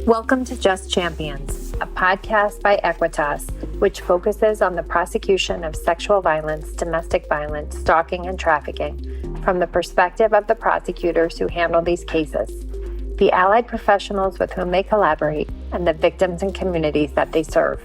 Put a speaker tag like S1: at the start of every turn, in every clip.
S1: Welcome to Just Champions, a podcast by Equitas, which focuses on the prosecution of sexual violence, domestic violence, stalking, and trafficking from the perspective of the prosecutors who handle these cases, the allied professionals with whom they collaborate, and the victims and communities that they serve.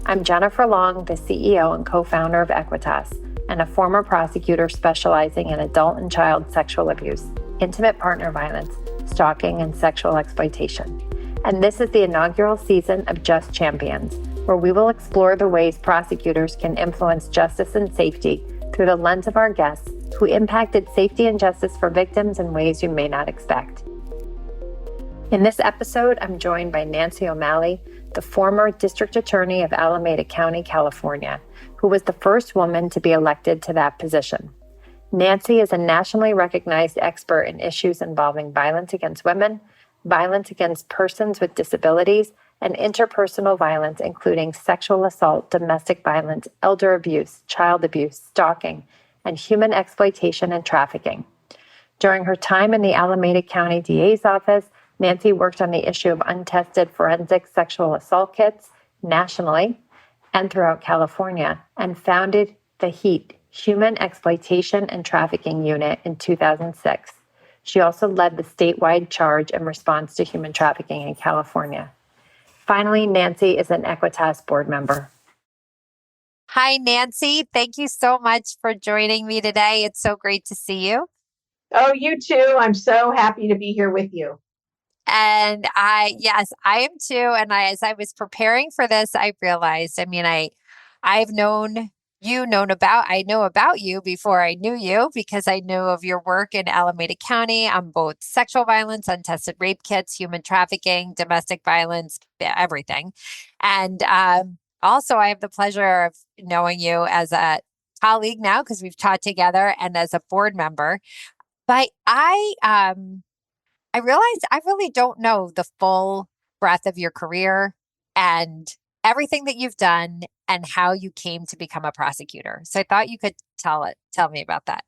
S1: I'm Jennifer Long, the CEO and co-founder of Equitas, and a former prosecutor specializing in adult and child sexual abuse, intimate partner violence, stalking, and sexual exploitation. And this is the inaugural season of Just Champions, where we will explore the ways prosecutors can influence justice and safety through the lens of our guests who impacted safety and justice for victims in ways you may not expect. In this episode, I'm joined by Nancy O'Malley, the former district attorney of Alameda County, California, who was the first woman to be elected to that position. Nancy is a nationally recognized expert in issues involving violence against women, violence against persons with disabilities, and interpersonal violence, including sexual assault, domestic violence, elder abuse, child abuse, stalking, and human exploitation and trafficking. During her time in the Alameda County DA's office, Nancy worked on the issue of untested forensic sexual assault kits nationally and throughout California, and founded the HEAT, Human Exploitation and Trafficking Unit, in 2006. She also led the statewide charge in response to human trafficking in California. Finally, Nancy is an Equitas board member. Hi, Nancy. Thank you so much for joining me today. It's so great to see you.
S2: Oh, you too. I'm so happy to be here with you.
S1: And I am too. And as I was preparing for this, I realized, I know about you before I knew you, because I knew of your work in Alameda County on both sexual violence, untested rape kits, human trafficking, domestic violence, everything. And also, I have the pleasure of knowing you as a colleague now, because we've taught together, and as a board member. But I realized I really don't know the full breadth of your career and everything that you've done and how you came to become a prosecutor. So I thought you could tell me about that.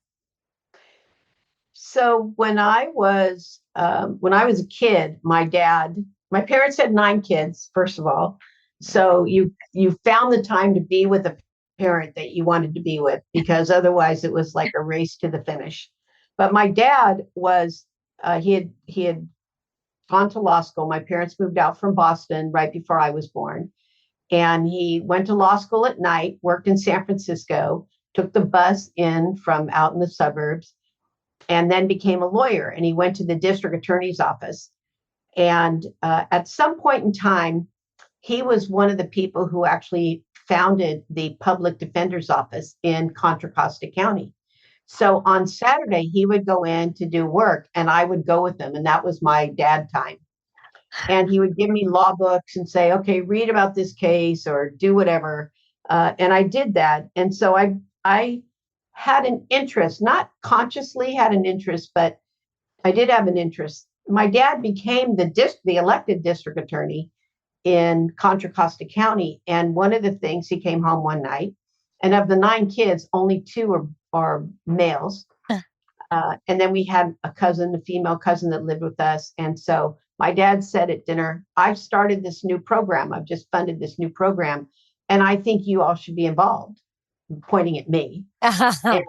S2: So when I was a kid, my parents had 9 kids, first of all. So you found the time to be with a parent that you wanted to be with, because otherwise it was like a race to the finish. But my dad was he had gone to law school. My parents moved out from Boston right before I was born. And he went to law school at night, worked in San Francisco, took the bus in from out in the suburbs, and then became a lawyer. And he went to the district attorney's office. And at some point in time, he was one of the people who actually founded the public defender's office in Contra Costa County. So on Saturday, he would go in to do work, and I would go with him. And that was my dad time. And he would give me law books and say, okay, read about this case or do whatever. And I did that. And so I had an interest, not consciously had an interest, but I did have an interest. My dad became the elected district attorney in Contra Costa County. And one of the things, he came home one night, and of the 9 kids, only 2 are males. And then we had a female cousin that lived with us. And so my dad said at dinner, I've started this new program. I've just funded this new program, and I think you all should be involved, pointing at me. And I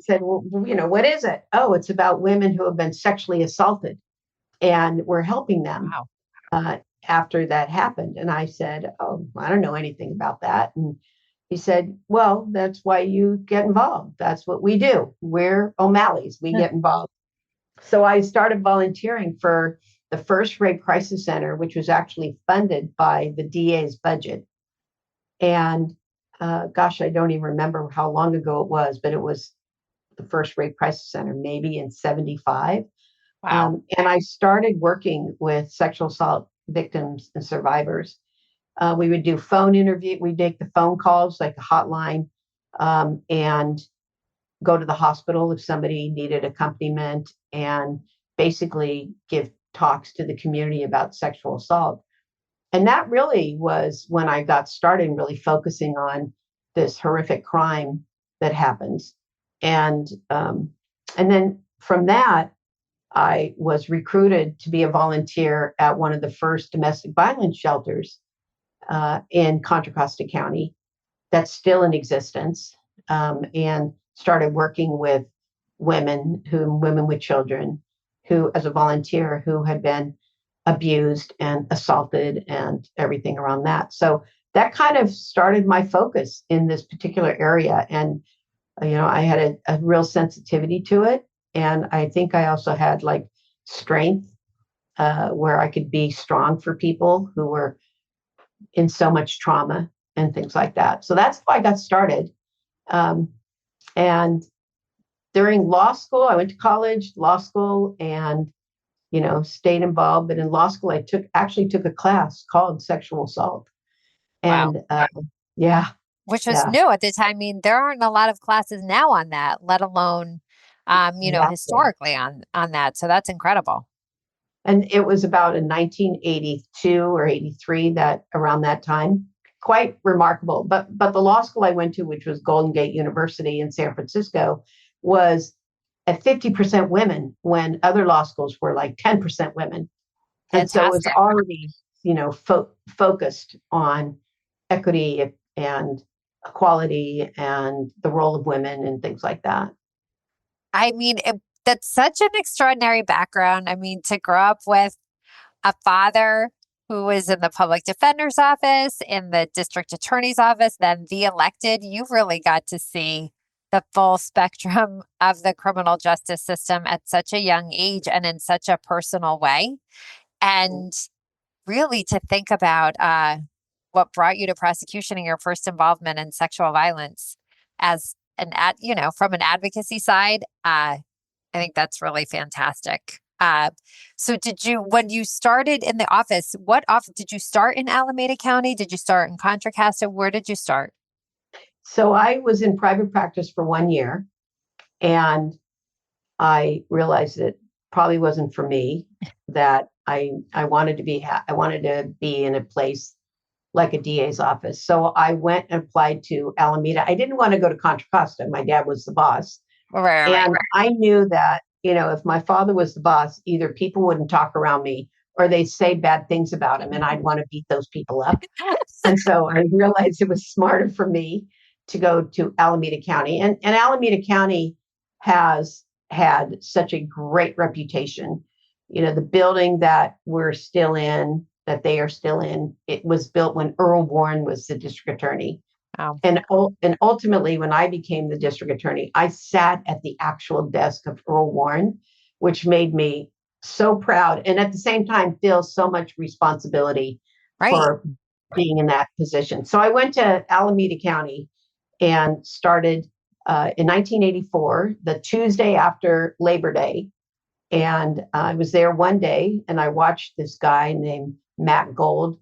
S2: said, well, what is it? Oh, it's about women who have been sexually assaulted, and we're helping them. Wow. After that happened. And I said, oh, I don't know anything about that. And he said, well, that's why you get involved. That's what we do. We're O'Malley's. We get involved. So I started volunteering for the first Rape Crisis Center, which was actually funded by the DA's budget. And I don't even remember how long ago it was, but it was the first Rape Crisis Center, maybe in 75. Wow. And I started working with sexual assault victims and survivors. We would do phone interview. We'd make the phone calls, like a hotline, and go to the hospital if somebody needed accompaniment, and basically give talks to the community about sexual assault. And that really was when I got started really focusing on this horrific crime that happens. And then from that, I was recruited to be a volunteer at one of the first domestic violence shelters in Contra Costa County that's still in existence, and started working with women with children who, as a volunteer, who had been abused and assaulted and everything around that. So that kind of started my focus in this particular area. And, I had a real sensitivity to it. And I think I also had like strength, where I could be strong for people who were in so much trauma and things like that. So that's how I got started. Um, and during law school, I went to college, law school, and stayed involved. But in law school, I actually took a class called sexual assault,
S1: Wow.
S2: and yeah,
S1: Which was
S2: yeah,
S1: new at the time. I mean, there aren't a lot of classes now on that, let alone,
S2: exactly.
S1: historically on that. So that's incredible.
S2: And it was about in 1982 or 83, that around that time, quite remarkable. But the law school I went to, which was Golden Gate University in San Francisco, was at 50% women when other law schools were like 10% women. And so it was
S1: Fantastic.
S2: already, focused on equity and equality and the role of women and things like that.
S1: I mean, that's such an extraordinary background. I mean, to grow up with a father who was in the public defender's office, in the district attorney's office, then the elected, you really got to see the full spectrum of the criminal justice system at such a young age and in such a personal way. And really to think about what brought you to prosecution and your first involvement in sexual violence as from an advocacy side. I think that's really fantastic. So when you started in the office, what office did you start in Alameda County? Did you start in Contra Costa? Where did you start?
S2: So I was in private practice for 1 year, and I realized it probably wasn't for me. That I wanted to be in a place like a DA's office. So I went and applied to Alameda. I didn't want to go to Contra Costa. My dad was the boss.
S1: Right.
S2: And I knew that, if my father was the boss, either people wouldn't talk around me or they'd say bad things about him, and I'd want to beat those people up. And so I realized it was smarter for me to go to Alameda County. And Alameda County has had such a great reputation. The building that that they are still in, it was built when Earl Warren was the district attorney.
S1: Oh,
S2: And ultimately, when I became the district attorney, I sat at the actual desk of Earl Warren, which made me so proud, and at the same time feel so much responsibility
S1: right.
S2: for being in that position. So I went to Alameda County and started in 1984, the Tuesday after Labor Day. And I was there one day, and I watched this guy named Matt Gold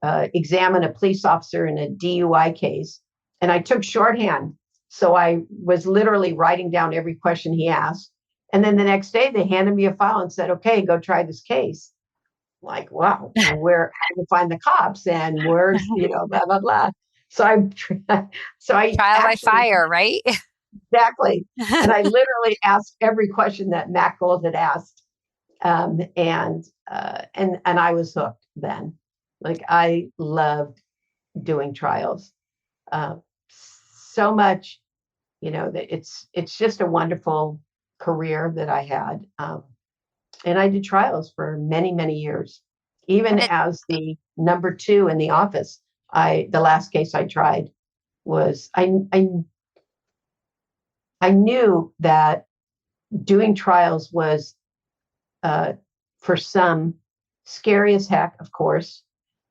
S2: examine a police officer in a DUI case. And I took shorthand. So I was literally writing down every question he asked. And then the next day, they handed me a file and said, okay, go try this case. Like, wow, how do you find the cops, and where's, blah, blah, blah. So I
S1: Trial by
S2: actually,
S1: fire, right?
S2: exactly. And I literally asked every question that Matt Gold had asked. And I was hooked then. Like, I loved doing trials so much, that it's just a wonderful career that I had. And I did trials for many, many years, even
S1: And it,
S2: as the number two in the office. The last case I tried was I knew that doing trials was, uh, for some, scary as heck, of course.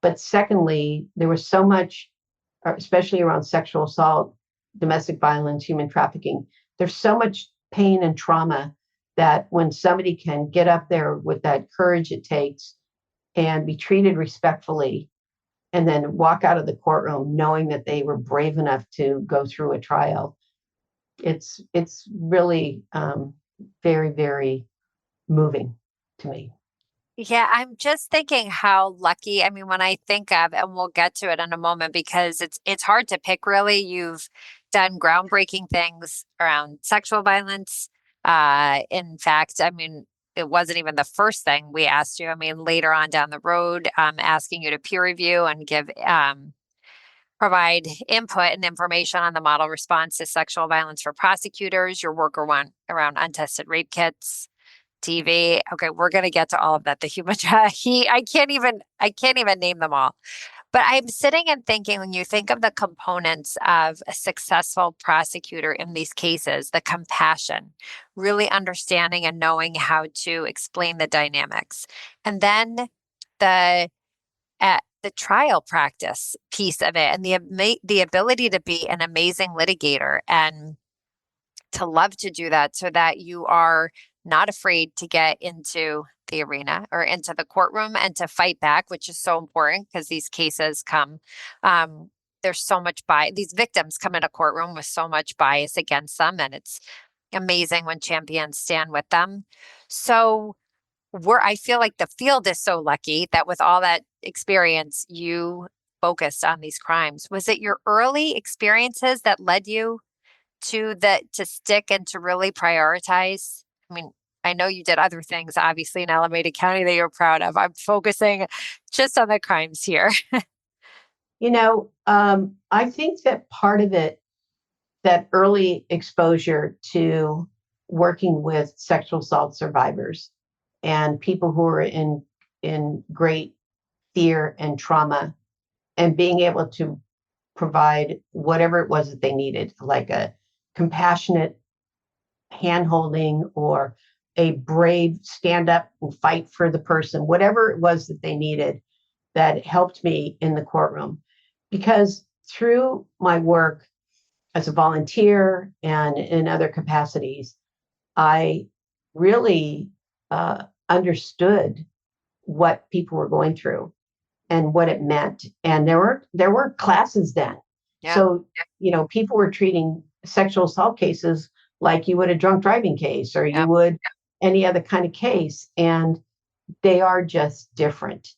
S2: But secondly, there was so much, especially around sexual assault, domestic violence, human trafficking. There's so much pain and trauma that when somebody can get up there with that courage it takes and be treated respectfully, and then walk out of the courtroom knowing that they were brave enough to go through a trial, it's really very, very moving to me.
S1: yeah, I'm just thinking how lucky. I mean, when I think of, and we'll get to it in a moment because it's hard to pick really. You've done groundbreaking things around sexual violence. In fact, I mean, it wasn't even the first thing we asked you. I mean, later on down the road, asking you to peer review and provide input and information on the model response to sexual violence for prosecutors, your work around untested rape kits, TV. Okay, we're going to get to all of that. The human, I can't even name them all. But I'm sitting and thinking, when you think of the components of a successful prosecutor in these cases, the compassion, really understanding and knowing how to explain the dynamics, and then the the trial practice piece of it, and the ability to be an amazing litigator and to love to do that, so that you are not afraid to get into the arena or into the courtroom and to fight back, which is so important because these cases come, there's so much bias. These victims come in a courtroom with so much bias against them, and it's amazing when champions stand with them. So I feel like the field is so lucky that with all that experience, you focused on these crimes. Was it your early experiences that led you to stick and to really prioritize? I mean, I know you did other things, obviously, in Alameda County that you're proud of. I'm focusing just on the crimes here.
S2: I think that part of it, that early exposure to working with sexual assault survivors and people who are in great fear and trauma, and being able to provide whatever it was that they needed, like a compassionate handholding or a brave stand up and fight for the person, whatever it was that they needed, that helped me in the courtroom. Because through my work as a volunteer and in other capacities, I really understood what people were going through and what it meant. And there were classes then.
S1: Yeah.
S2: So, people were treating sexual assault cases like you would a drunk driving case, or
S1: Yeah.
S2: you would any other kind of case. And they are just different.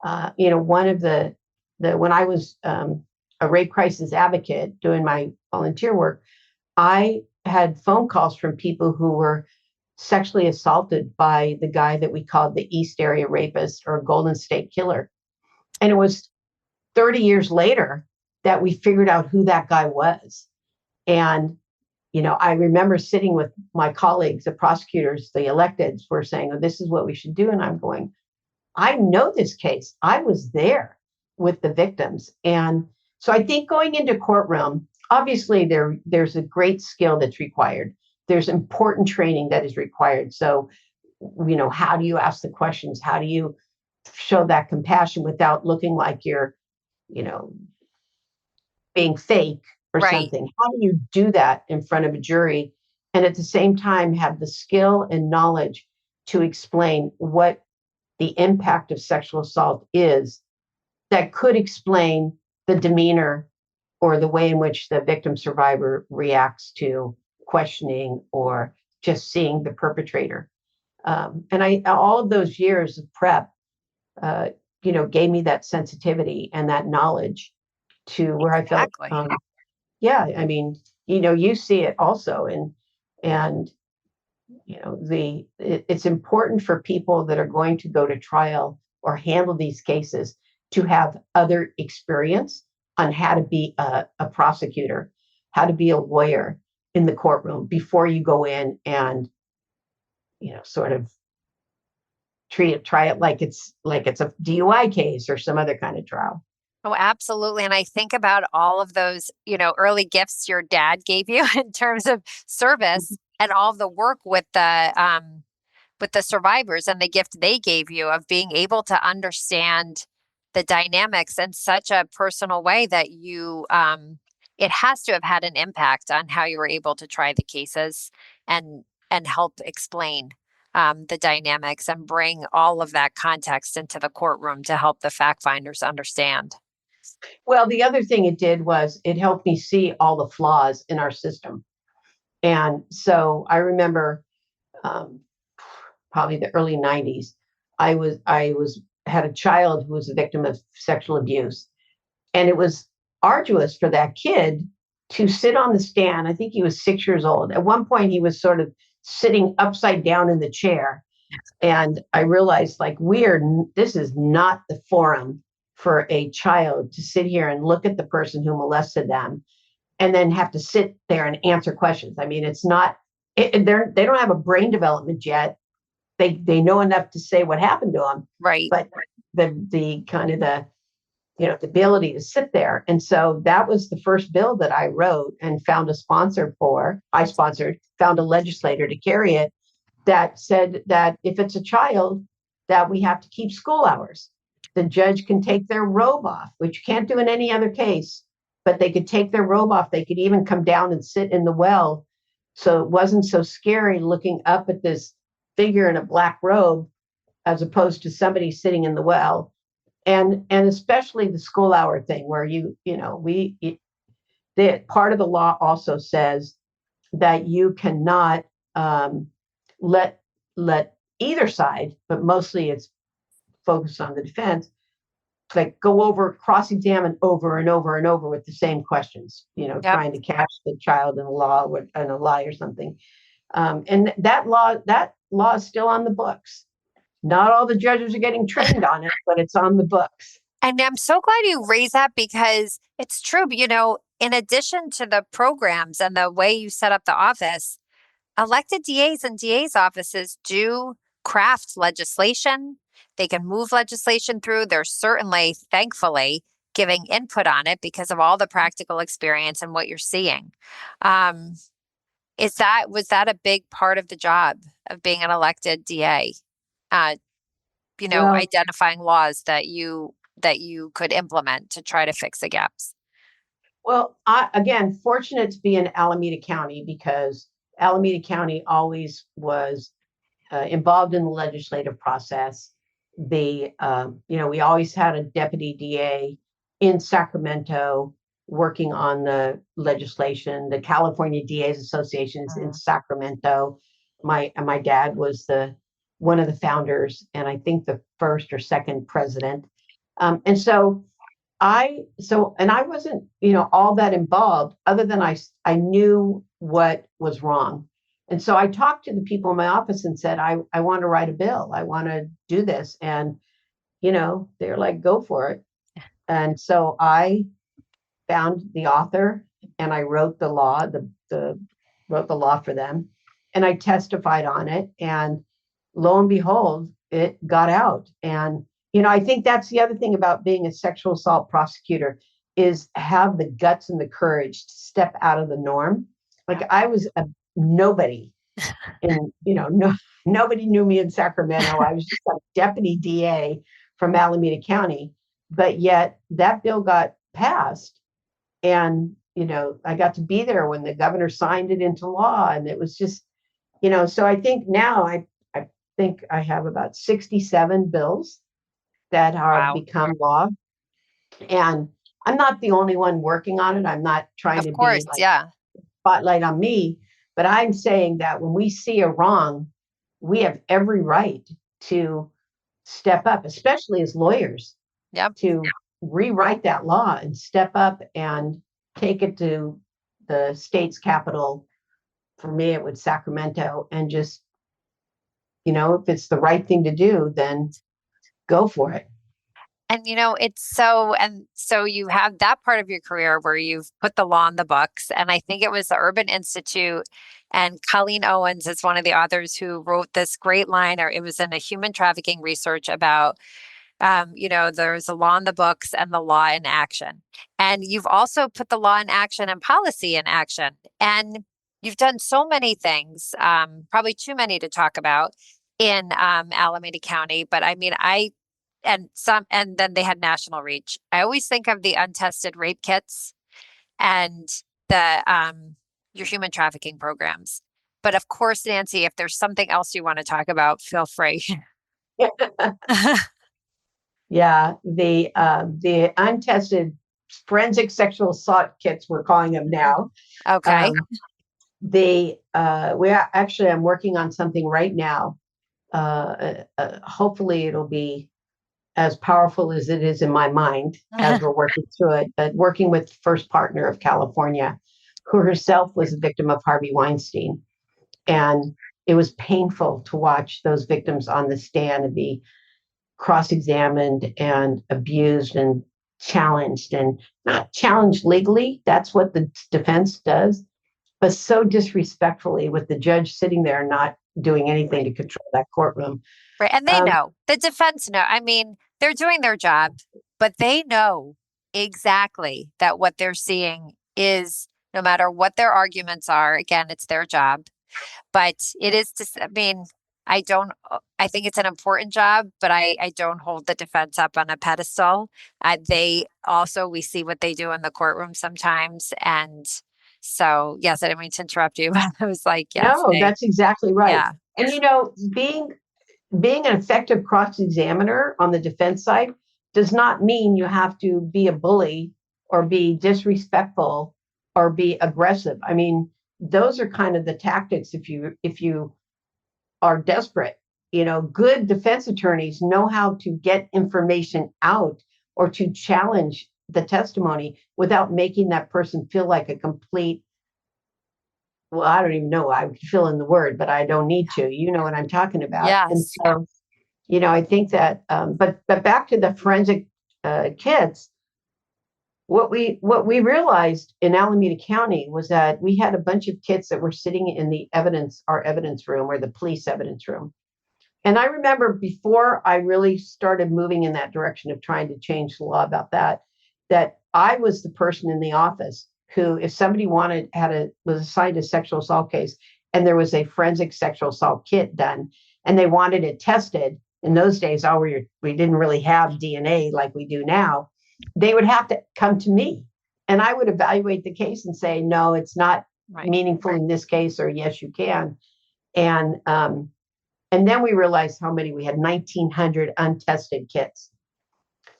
S2: One of the when I was a rape crisis advocate doing my volunteer work, I had phone calls from people who were sexually assaulted by the guy that we called the East Area Rapist or Golden State Killer. And it was 30 years later that we figured out who that guy was. And, I remember sitting with my colleagues, the prosecutors, the electeds were saying, oh, this is what we should do. And I'm going, I know this case. I was there with the victims. And so I think going into courtroom, obviously there's a great skill that's required. There's important training that is required. So, how do you ask the questions? How do you show that compassion without looking like you're, being fake or
S1: Right.
S2: something? How do you do that in front of a jury and at the same time have the skill and knowledge to explain what the impact of sexual assault is, that could explain the demeanor or the way in which the victim survivor reacts to questioning or just seeing the perpetrator? And all of those years of prep, gave me that sensitivity and that knowledge to where I felt,
S1: Exactly.
S2: yeah, I mean, you see it also. And it's important for people that are going to go to trial or handle these cases to have other experience on how to be a prosecutor, how to be a lawyer in the courtroom before you go in and, sort of try it like it's a DUI case or some other kind of trial.
S1: Oh, absolutely. And I think about all of those, early gifts your dad gave you in terms of service and all of the work with the survivors and the gift they gave you of being able to understand the dynamics in such a personal way that it has to have had an impact on how you were able to try the cases and help explain the dynamics and bring all of that context into the courtroom to help the fact finders understand.
S2: Well, the other thing it did was it helped me see all the flaws in our system. And so I remember, probably the early 90s, I was had a child who was a victim of sexual abuse. And it was arduous for that kid to sit on the stand. I think he was 6 years old. At one point, he was sort of sitting upside down in the chair. And I realized, like, this is not the forum for a child to sit here and look at the person who molested them and then have to sit there and answer questions. I mean, it's not, they don't have a brain development yet. They know enough to say what happened to them,
S1: Right.
S2: but the kind of the ability to sit there. And so that was the first bill that I wrote and found a sponsor for. I sponsored, found a legislator to carry it, that said that if it's a child, that we have to keep school hours. The judge can take their robe off, which you can't do in any other case, but they could take their robe off. They could even come down and sit in the well. So it wasn't so scary looking up at this figure in a black robe as opposed to somebody sitting in the well. And especially the school hour thing where the part of the law also says that you cannot let let either side, but mostly it's focused on the defense, like go over, cross-examine over and over and over with the same questions,
S1: Yep.
S2: trying to catch the child in a lie or something. And that law is still on the books. Not all the judges are getting trained on it, but it's on the books.
S1: And I'm so glad you raised that because it's true. In addition to the programs and the way you set up the office, elected DAs and DAs offices do craft legislation. They can move legislation through. They're certainly, thankfully, giving input on it because of all the practical experience and what you're seeing. Um, was that a big part of the job of being an elected DA? Uh,
S2: Well,
S1: identifying laws that you could implement to try to fix the gaps.
S2: I, again, fortunate to be in Alameda County because Alameda County always was involved in the legislative process. We always had a deputy DA in Sacramento working on the legislation. The California DAs Association is in Sacramento. My dad was one of the founders, and I think the first or second president. And I wasn't, all that involved other than I knew what was wrong. And so I talked to the people in my office and said, I want to write a bill. I want to do this. And, they're like, go for it. And so I found the author and I wrote the law, wrote the law for them, and I testified on it. And lo and behold, it got out. And I think that's the other thing about being a sexual assault prosecutor is have the guts and the courage to step out of the norm. Like I was a nobody, and nobody knew me in Sacramento. I was just a deputy DA from Alameda County, but yet that bill got passed, and I got to be there when the governor signed it into law, and it was just, so I think now I think I have about 67 bills that have
S1: Wow.
S2: become law. And I'm not the only one working on it. I'm not trying
S1: Of
S2: to be
S1: course,
S2: like
S1: yeah.
S2: spotlight on me, but I'm saying that when we see a wrong, we have every right to step up, especially as lawyers,
S1: Yep.
S2: to rewrite that law and step up and take it to the state's capital. For me, it was Sacramento, and just, if it's the right thing to do, then go for it.
S1: And and so you have that part of your career where you've put the law in the books. And I think it was the Urban Institute and Colleen Owens is one of the authors who wrote this great line, or it was in a human trafficking research about there's a law in the books and the law in action. And you've also put the law in action and policy in action. And you've done so many things, probably too many to talk about in Alameda County. But I mean, and then they had national reach. I always think of the untested rape kits and the your human trafficking programs. But of course, Nancy, if there's something else you want to talk about, feel free.
S2: Yeah, the untested forensic sexual assault kits, we're calling them now.
S1: Okay.
S2: Um, I'm working on something right now. Hopefully, it'll be as powerful as it is in my mind as we're working through it. But working with First Partner of California, who herself was a victim of Harvey Weinstein, and it was painful to watch those victims on the stand and be cross-examined and abused and challenged, and not challenged legally. That's what the defense does, but so disrespectfully, with the judge sitting there not doing anything to control that courtroom.
S1: Right. And they
S2: Um,
S1: know, the defense know. I mean, they're doing their job, but they know exactly that what they're seeing is, no matter what their arguments are, again, it's their job. But it is just, I mean, I don't, I think it's an important job, but I don't hold the defense up on a pedestal. They also, we see what they do in the courtroom sometimes. And so, yes, I didn't mean to interrupt you, but I was like, yes,
S2: no, that's exactly right.
S1: yeah,
S2: And being an effective cross-examiner on the defense side does not mean you have to be a bully or be disrespectful or be aggressive. I mean, those are kind of the tactics if you are desperate. Good defense attorneys know how to get information out or to challenge the testimony without making that person feel like a complete, well, I don't even know. I would fill in the word, but I don't need to. You know what I'm talking about. And
S1: yes.
S2: so, I think that, but back to the forensic kits, what we realized in Alameda County was that we had a bunch of kits that were sitting in our evidence room, or the police evidence room. And I remember, before I really started moving in that direction of trying to change the law about that I was the person in the office who, if somebody was assigned a sexual assault case and there was a forensic sexual assault kit done and they wanted it tested, in those days, we didn't really have DNA like we do now, they would have to come to me and I would evaluate the case and say, no, it's not
S1: Right.
S2: meaningful in this case, or yes, you can. And then we realized how many we had: 1,900 untested kits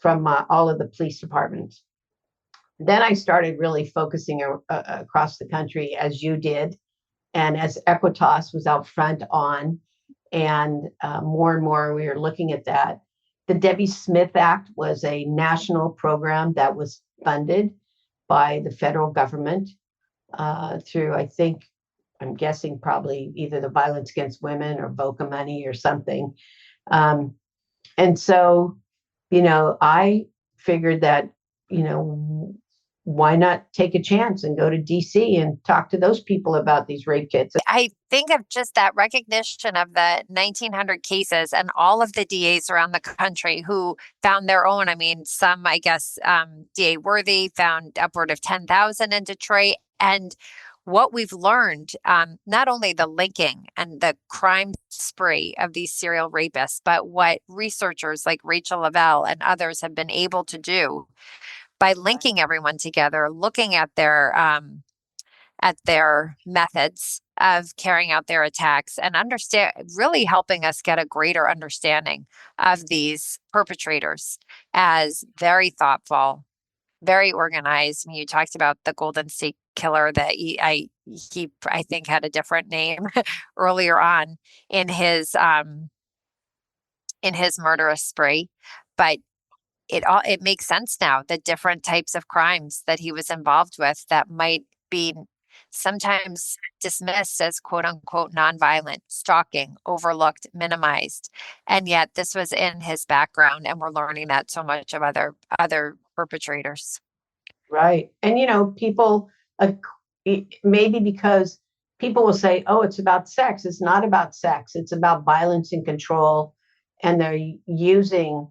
S2: from all of the police departments. Then I started really focusing across the country, as you did, and as Equitas was out front on, and more and more we were looking at that. The Debbie Smith Act was a national program that was funded by the federal government through, I think, I'm guessing probably either the Violence Against Women or VOCA money or something. Um, and so, I figured that, why not take a chance and go to DC and talk to those people about these rape kits?
S1: I think of just that recognition of the 1,900 cases and all of the DAs around the country who found their own. I mean, some, I guess, DA Worthy found upward of 10,000 in Detroit. And what we've learned, not only the linking and the crime spree of these serial rapists, but what researchers like Rachel Lavelle and others have been able to do by linking everyone together, looking at their methods of carrying out their attacks, and really helping us get a greater understanding of these perpetrators as very thoughtful, very organized. I mean, you talked about the Golden State Killer that I think had a different name earlier on in his murderous spree, but it makes sense now, the different types of crimes that he was involved with that might be sometimes dismissed as quote unquote nonviolent, stalking, overlooked, minimized. And yet this was in his background, and we're learning that so much of other perpetrators.
S2: Right. And, people, uh, maybe because people will say, oh, it's about sex. It's not about sex. It's about violence and control. And they're using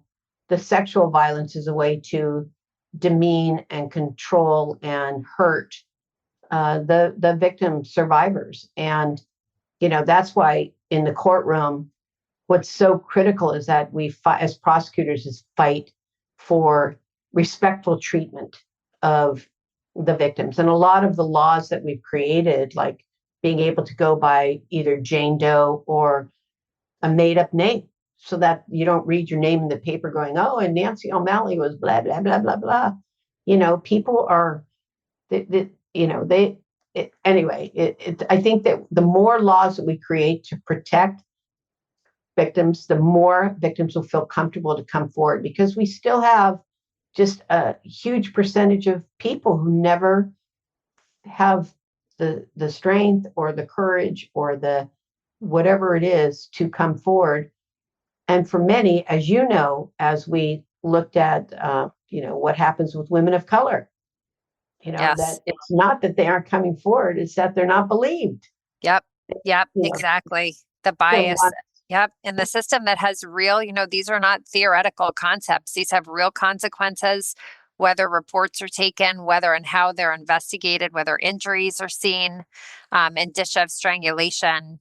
S2: the sexual violence as a way to demean and control and hurt the victim survivors. And, that's why in the courtroom, what's so critical is that we fight, as prosecutors, is fight for respectful treatment of the victims. And a lot of the laws that we've created, like being able to go by either Jane Doe or a made up name, so that you don't read your name in the paper going, oh, and Nancy O'Malley was blah, blah, blah, blah, blah. People are, I think that the more laws that we create to protect victims, the more victims will feel comfortable to come forward, because we still have just a huge percentage of people who never have the strength or the courage or the whatever it is to come forward. And for many, as you know, as we looked at, what happens with women of color, that
S3: Yes.
S2: it's not that they aren't coming forward, it's that they're not believed.
S3: Yep. Yep.
S2: You know,
S3: Exactly. The
S2: they
S3: bias.
S2: want,
S3: Yep. And the system that has real, these are not theoretical concepts. These have real consequences, whether reports are taken, whether and how they're investigated, whether injuries are seen, indicia of strangulation,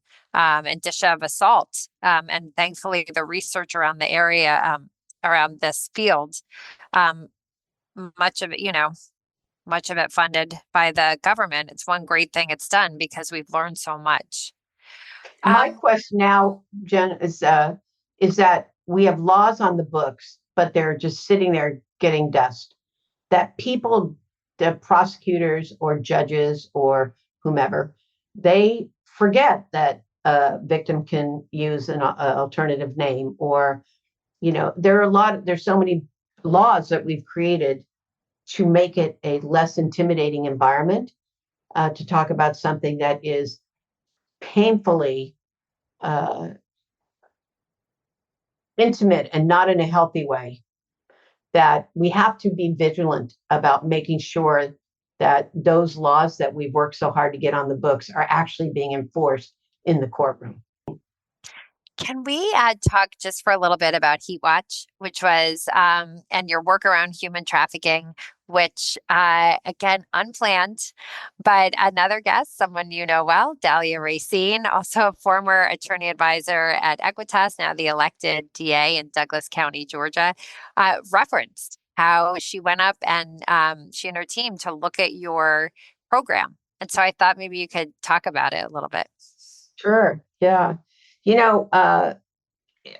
S3: indicia of assault. And thankfully, the research around the area, around this field, um, much of it, much of it funded by the government. It's one great thing it's done because we've learned so much.
S2: my question now, Jen, is that we have laws on the books, but they're just sitting there getting dust. That people, the prosecutors or judges or whomever, they forget that a victim can use an alternative name, or there's so many laws that we've created to make it a less intimidating environment, to talk about something that is painfully uh, intimate and not in a healthy way, that we have to be vigilant about making sure that those laws that we've worked so hard to get on the books are actually being enforced in the courtroom.
S3: Can we talk just for a little bit about Heat Watch, which was, and your work around human trafficking, which, again, unplanned, but another guest, someone you know well, Dahlia Racine, also a former attorney advisor at Equitas, now the elected DA in Douglas County, Georgia, referenced how she went up and she and her team to look at your program. And so I thought maybe you could talk about it a little bit.
S2: Sure. Yeah. You know,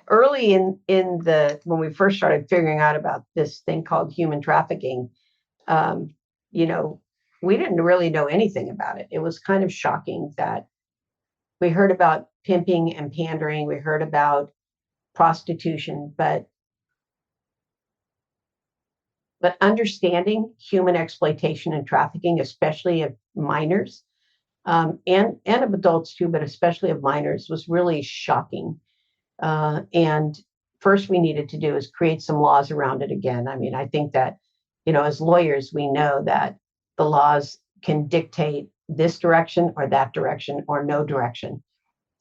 S2: early in the when we first started figuring out about this thing called human trafficking, um, you know, we didn't really know anything about it. It was kind of shocking that we heard about pimping and pandering, we heard about prostitution, but understanding human exploitation and trafficking, especially of minors, and of adults too, but especially of minors, was really shocking. And first, we needed to do is create some laws around it again. I mean, I think that, as lawyers, we know that the laws can dictate this direction or that direction or no direction.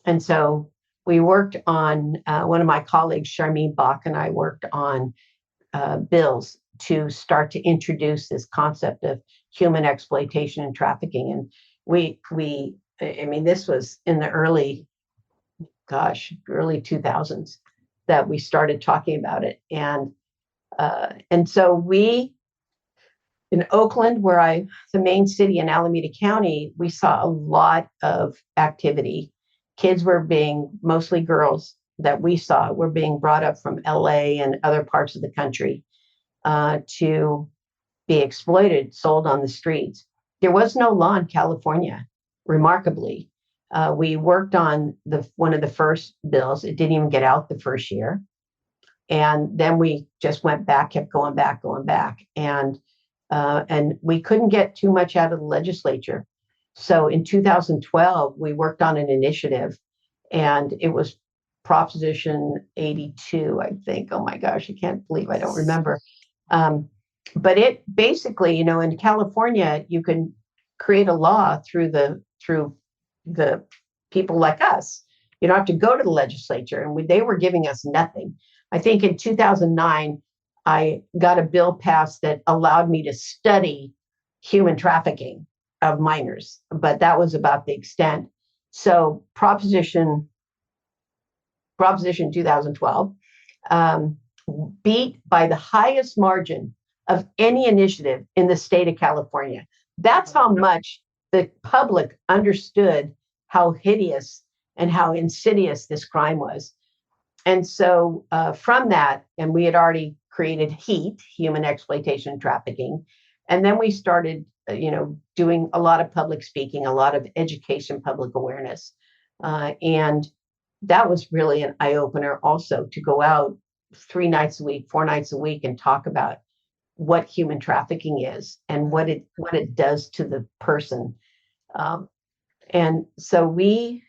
S2: And so we worked on, one of my colleagues, Charmaine Bach, and I worked on bills to start to introduce this concept of human exploitation and trafficking. And I mean, this was in the early 2000s that we started talking about it. And so we, in Oakland, the main city in Alameda County, we saw a lot of activity. Kids were mostly girls that we saw, were being brought up from LA and other parts of the country, to be exploited, sold on the streets. There was no law in California, remarkably. We worked on one of the first bills. It didn't even get out the first year. And then we just went back, kept going back. And we couldn't get too much out of the legislature. So in 2012, we worked on an initiative, and it was Proposition 82, I think. Oh my gosh, I can't believe I don't remember. But it basically, in California, you can create a law through the people like us. You don't have to go to the legislature, and they were giving us nothing. I think in 2009, I got a bill passed that allowed me to study human trafficking of minors, but that was about the extent. So Proposition 2012, beat by the highest margin of any initiative in the state of California. That's how much the public understood how hideous and how insidious this crime was. And so from that, and we had already created HEAT, human exploitation and trafficking. And then we started, doing a lot of public speaking, a lot of education, public awareness. And that was really an eye opener also, to go out 3 nights a week, 4 nights a week, and talk about what human trafficking is and what it does to the person. And so we,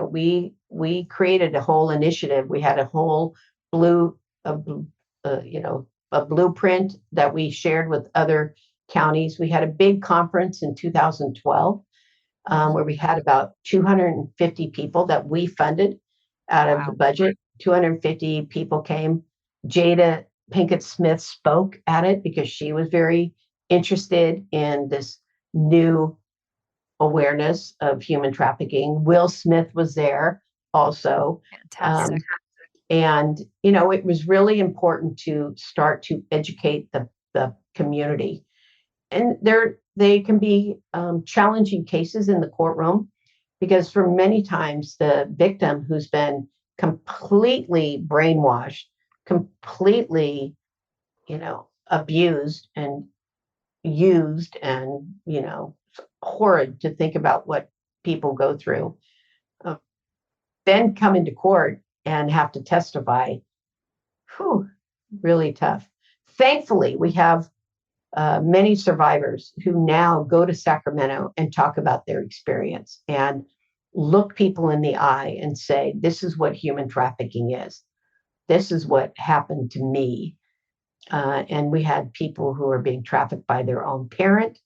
S2: we created a whole initiative. We had a whole blue, a blueprint that we shared with other counties. We had a big conference in 2012 where we had about 250 people that we funded out of the budget. 250 people came. Jada Pinkett Smith spoke at it because she was very interested in this new awareness of human trafficking. Will Smith was there also.
S3: Fantastic.
S2: And, it was really important to start to educate the community. And they can be challenging cases in the courtroom because for many times the victim who's been completely brainwashed, completely, abused and used and, horrid to think about what people go through, then come into court and have to testify. Whew, really tough. Thankfully, we have many survivors who now go to Sacramento and talk about their experience and look people in the eye and say, this is what human trafficking is. This is what happened to me. And we had people who are being trafficked by their own parent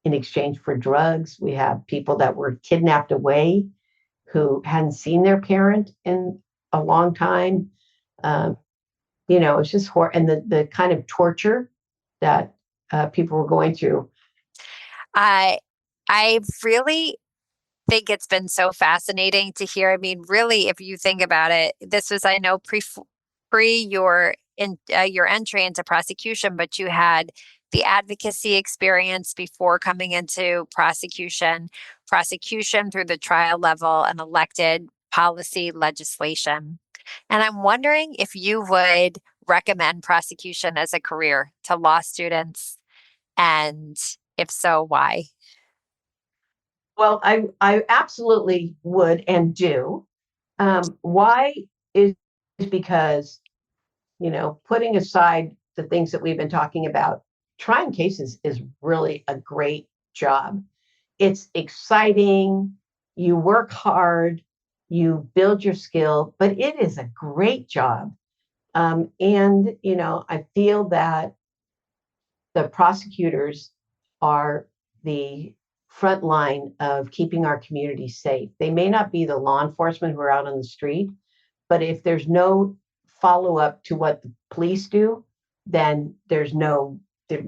S2: in exchange for drugs. We have people that were kidnapped away who hadn't seen their parent in a long time. It's just horrible. And the kind of torture that people were going through.
S3: I really think it's been so fascinating to hear. I mean, really, if you think about it, this was, I know, pre your entry into prosecution, but you had the advocacy experience before coming into prosecution through the trial level, and elected policy legislation. And I'm wondering if you would recommend prosecution as a career to law students, and if so, why?
S2: Well, I absolutely would and do. Why is because, putting aside the things that we've been talking about, trying cases is really a great job. It's exciting. You work hard, you build your skill, but it is a great job. And, I feel that the prosecutors are the front line of keeping our community safe. They may not be the law enforcement who are out on the street, but if there's no follow up to what the police do, then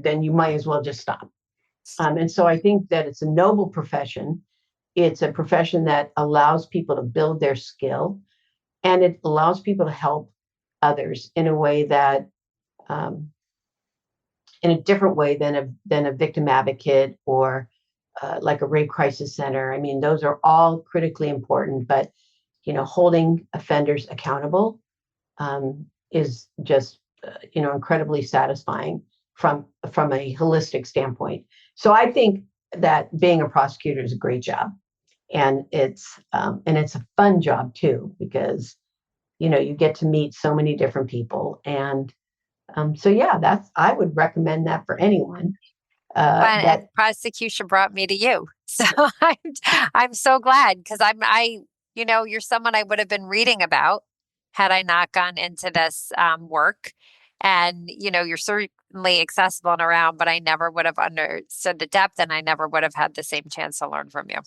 S2: then you might as well just stop. And so I think that it's a noble profession. It's a profession that allows people to build their skill, and it allows people to help others in a way that in a different way than a victim advocate or like a rape crisis center. I mean, those are all critically important, but holding offenders accountable is just incredibly satisfying from a holistic standpoint. So I think that being a prosecutor is a great job, and it's a fun job too, because you get to meet so many different people. And so yeah, I would recommend that for anyone.
S3: And prosecution brought me to you, so I'm so glad, because you're someone I would have been reading about had I not gone into this work. And you're certainly accessible and around, but I never would have understood the depth, and I never would have had the same chance to learn from you.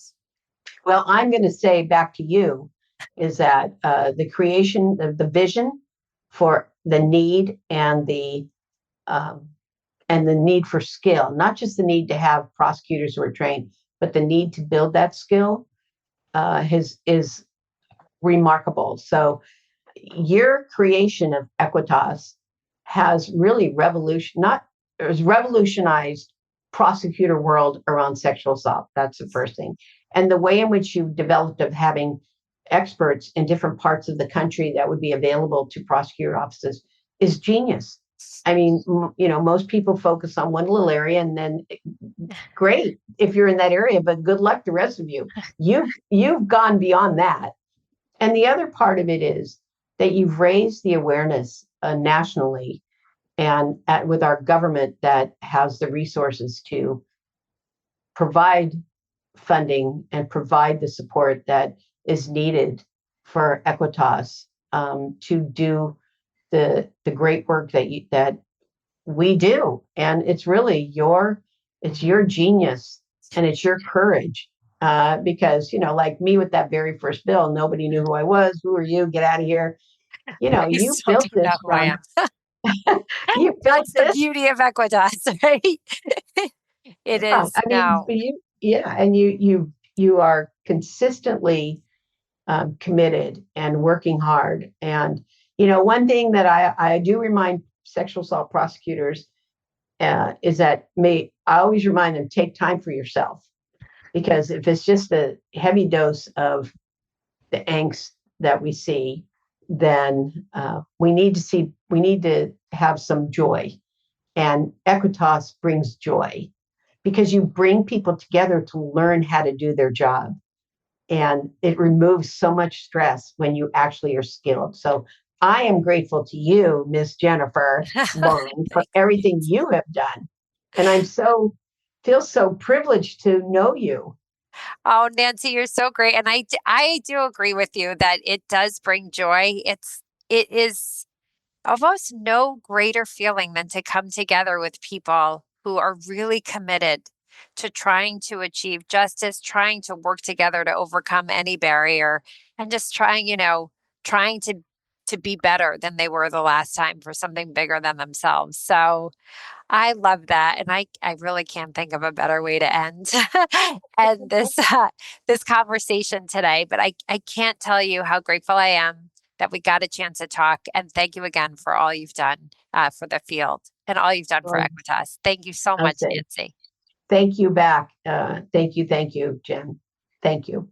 S2: Well, I'm going to say back to you is that the creation of the vision for the need and the need for skill, not just the need to have prosecutors who are trained, but the need to build that skill is remarkable. So your creation of Equitas has really revolutionized prosecutor world around sexual assault. That's the first thing. And the way in which you've developed of having experts in different parts of the country that would be available to prosecutor offices is genius. I mean, most people focus on one little area, and then great if you're in that area, but good luck the rest of you. You've gone beyond that. And the other part of it is that you've raised the awareness nationally and with our government that has the resources to provide funding and provide the support that is needed for Equitas to do the great work that we do. And it's really it's your genius and it's your courage. Because, like me with that very first bill, nobody knew who I was. Who are you? Get out of here.
S3: I
S2: You
S3: still
S2: built
S3: don't know
S2: this
S3: who I
S2: from,
S3: am.
S2: you built
S3: That's the
S2: this.
S3: beauty of Equitas, right? It
S2: Yeah,
S3: is
S2: I mean,
S3: now.
S2: yeah, and you are consistently committed and working hard. And, one thing that I do remind sexual assault prosecutors is that I always remind them, take time for yourself. Because if it's just a heavy dose of the angst that we see, then we need to have some joy. And Equitas brings joy because you bring people together to learn how to do their job. And it removes so much stress when you actually are skilled. So I am grateful to you, Miss Jennifer Long, for everything you have done. And feel so privileged to know you.
S3: Oh, Nancy, you're so great. And I do agree with you that it does bring joy. It is almost no greater feeling than to come together with people who are really committed to trying to achieve justice, trying to work together to overcome any barrier, and just trying to be better than they were the last time for something bigger than themselves. So I love that, and I really can't think of a better way to end and this conversation today. But I can't tell you how grateful I am that we got a chance to talk. And thank you again for all you've done for the field and all you've done for
S2: Well,
S3: Equitas. Thank you so
S2: I'll
S3: much,
S2: say
S3: Nancy.
S2: thank you back. Thank you, Jen. Thank you.